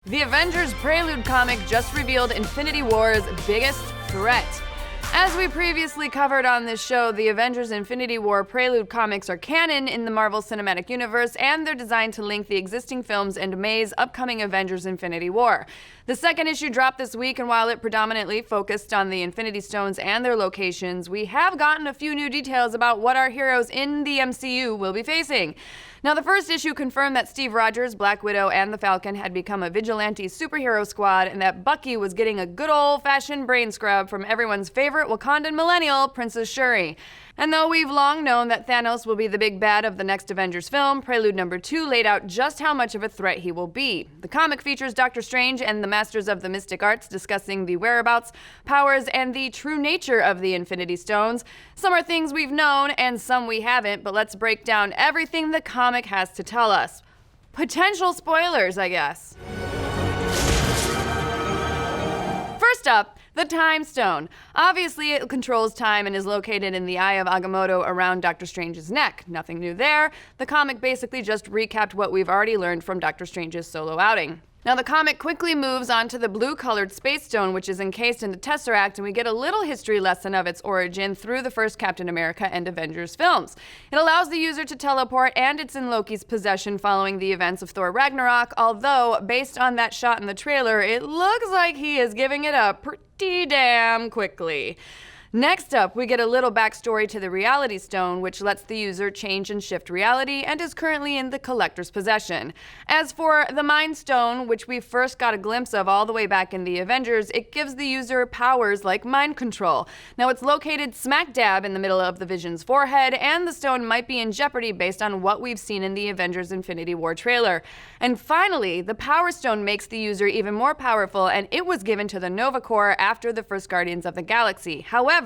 The Avengers Prelude comic just revealed Infinity War's biggest threat. As we previously covered on this show, the Avengers Infinity War Prelude comics are canon in the Marvel Cinematic Universe, and they're designed to link the existing films and May's upcoming Avengers Infinity War. The second issue dropped this week, and while it predominantly focused on the Infinity Stones and their locations, we have gotten a few new details about what our heroes in the MCU will be facing. Now, the first issue confirmed that Steve Rogers, Black Widow, and the Falcon had become a vigilante superhero squad, and that Bucky was getting a good old-fashioned brain scrub from everyone's favorite Wakandan millennial, Princess Shuri. And though we've long known that Thanos will be the big bad of the next Avengers film, Prelude number 2 laid out just how much of a threat he will be. The comic features Doctor Strange and the Masters of the Mystic Arts discussing the whereabouts, powers, and the true nature of the Infinity Stones. Some are things we've known, and some we haven't, but let's break down everything the comic has to tell us. Potential spoilers, I guess. First up, the Time Stone. Obviously, it controls time and is located in the Eye of Agamotto around Doctor Strange's neck. Nothing new there. The comic basically just recapped what we've already learned from Doctor Strange's solo outing. Now, the comic quickly moves on to the blue-colored Space Stone, which is encased in the Tesseract, and we get a little history lesson of its origin through the first Captain America and Avengers films. It allows the user to teleport, and it's in Loki's possession following the events of Thor Ragnarok, although, based on that shot in the trailer, it looks like he is giving it up pretty damn quickly. Next up, we get a little backstory to the Reality Stone, which lets the user change and shift reality and is currently in the collector's possession. As for the Mind Stone, which we first got a glimpse of all the way back in the Avengers, it gives the user powers like mind control. Now, it's located smack dab in the middle of the Vision's forehead, and the stone might be in jeopardy based on what we've seen in the Avengers Infinity War trailer. And finally, the Power Stone makes the user even more powerful, and it was given to the Nova Corps after the first Guardians of the Galaxy. However,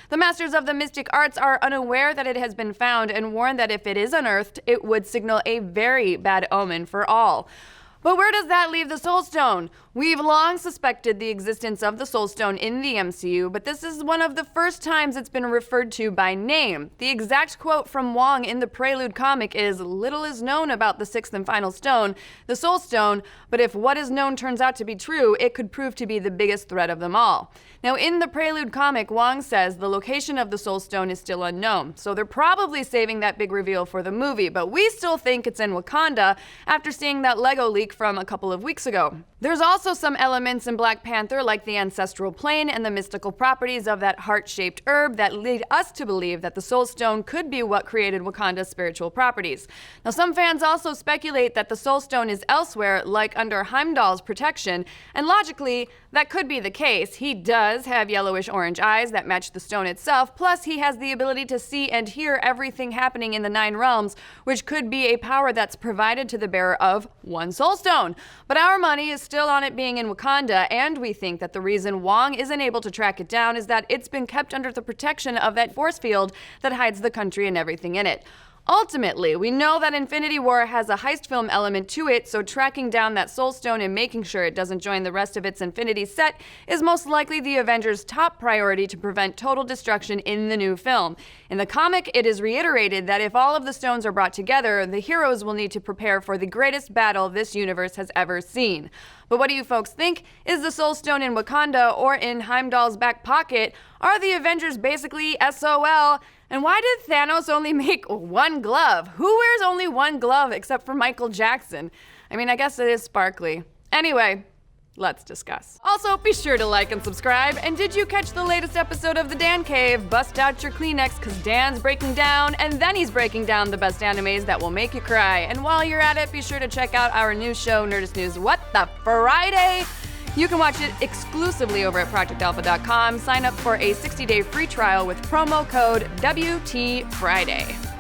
the Masters of the Mystic Arts are unaware that it has been found and warn that if it is unearthed, it would signal a very bad omen for all. But where does that leave the Soul Stone? We've long suspected the existence of the Soul Stone in the MCU, but this is one of the first times it's been referred to by name. The exact quote from Wong in the Prelude comic is, "Little is known about the sixth and final stone, the Soul Stone, but if what is known turns out to be true, it could prove to be the biggest threat of them all." Now, in the Prelude comic, Wong says the location of the Soul Stone is still unknown, so they're probably saving that big reveal for the movie, but we still think it's in Wakanda after seeing that Lego leak from a couple of weeks ago. There's also some elements in Black Panther, like the ancestral plane and the mystical properties of that heart-shaped herb, that lead us to believe that the Soul Stone could be what created Wakanda's spiritual properties. Now, some fans also speculate that the Soul Stone is elsewhere, like under Heimdall's protection, and logically, that could be the case. He does have yellowish-orange eyes that match the stone itself, plus he has the ability to see and hear everything happening in the Nine Realms, which could be a power that's provided to the bearer of one Soul Stone. But our money is still on it being in Wakanda, and we think that the reason Wong isn't able to track it down is that it's been kept under the protection of that force field that hides the country and everything in it. Ultimately, we know that Infinity War has a heist film element to it, so tracking down that Soul Stone and making sure it doesn't join the rest of its Infinity set is most likely the Avengers' top priority to prevent total destruction in the new film. In the comic, it is reiterated that if all of the stones are brought together, the heroes will need to prepare for the greatest battle this universe has ever seen. But what do you folks think? Is the Soul Stone in Wakanda or in Heimdall's back pocket? Are the Avengers basically SOL? And why did Thanos only make one glove? Who wears only one glove except for Michael Jackson? I mean, I guess it is sparkly. Anyway, let's discuss. Also, be sure to like and subscribe. And did you catch the latest episode of The Dan Cave? Bust out your Kleenex, because Dan's breaking down, and then he's breaking down the best animes that will make you cry. And while you're at it, be sure to check out our new show, Nerdist News What the Friday? You can watch it exclusively over at ProjectAlpha.com. Sign up for a 60-day free trial with promo code WTFriday.